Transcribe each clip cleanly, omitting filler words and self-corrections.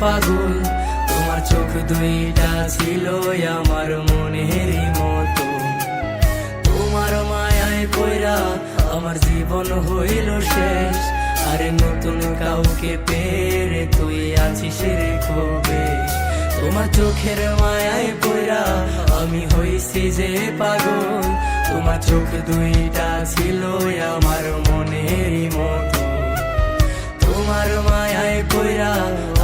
পাগল, তোমার চোখ দুইটা ছিল আমার মনেরই মতো। তোমার মায়ায় পয়রা আমার জীবন হইল শেষ, আরে নতুন কাউকে পেরে তুই আছিস রে খুব বেশ। তোমার চোখের মায়ায় পয়রা আমি হইছি যে পাগল, তোমার চোখ দুইটা ছিল আমার মনেরই মতো। তোমার মায়ায় পয়রা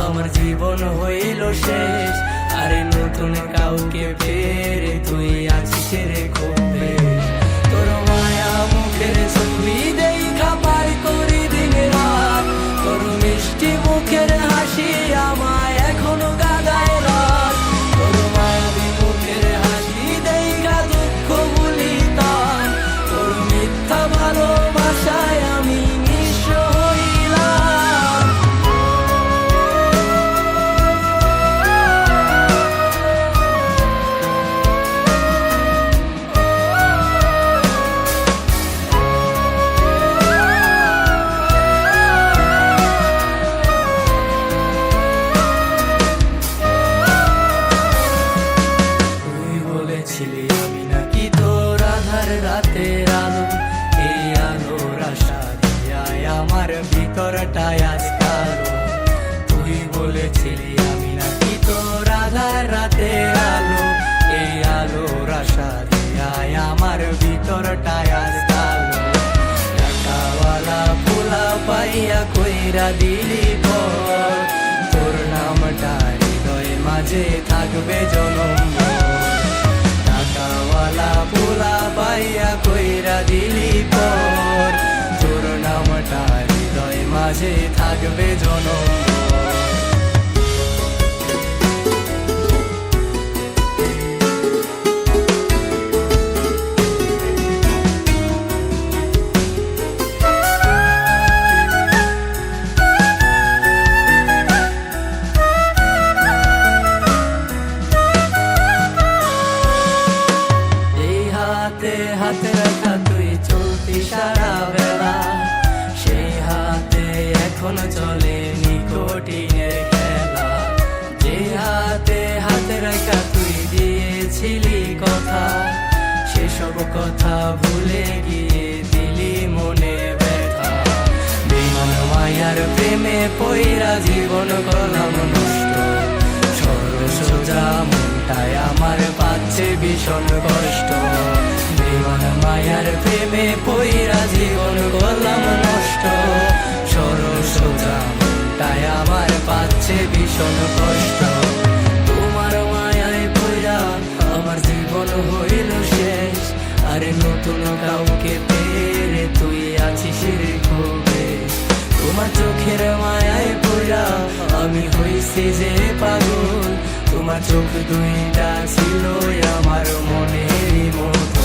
আমার জীবন হইল শেষ, আরে নতুন কাউকে পেরে তুই আছিস রে খুব বেশ। তোর মায়া মুখের ছবি দেখা পার করি দিন রাত, তোর মিষ্টি মুখের হাসি আমায় এখনো গাদায় রাত। তোর মায়াবী মুখের হাসি দেখা দুঃখ ভুলি তার, তোর মিথ্যা ভালোবাসায় আমি নিঃস্ব হইলাম। তুই বলেছিলি আমি নাকি তোর আধার রাতের আলো, এই আলোর আশা দিয়ায় আমার ভিতরটায় আজ কালো। তুই বলেছিলি আমি নাকি তোর আধার রাতের আলো, এই আলোর আশা দিয়ায় আমার ভিতরটায় আজ কালো। টাকাওয়ালা পোলা পাইয়া কইরা দিলি পর, তোর নামটা হৃদয় মাঝে থাকবে জনম। টাকাওয়ালা পোলা পাইয়া কইরা দিলি পর, তোর নামটা হৃদয় মাঝে থাকবে জনম। হাতে রাখা তুই চলতি সারা বেলা, সেই হাতে এখন চলে নিকোটিনের খেলা। যে হাতে হাতে রাখা তুই দিয়েছিলি কথা, সেসব কথা ভুলে গিয়ে দিলি মনে ব্যথা। বিমান মায়ার প্রেমে পয়রা জীবন করলাম নষ্ট, সরল সোজা মনটায় আমার পাচ্ছে ভীষণ কষ্ট। বিমান মায়ার প্রেমে পয়রা জীবন করলাম নষ্ট, সরল সোজা মনটায় আমার পাচ্ছে ভীষণ কষ্ট। তোমার মায়ায় পয়রা আমার জীবন হইল শেষ, আরে নতুন কাউকে পেরে তুই আছিস রে খুব বেশ। তোমার চোখের মায়ায় পয়রা আমি হইছি যে পাগল, তোমার চোখ দুইটা ছিল আমার মনেরই মতো।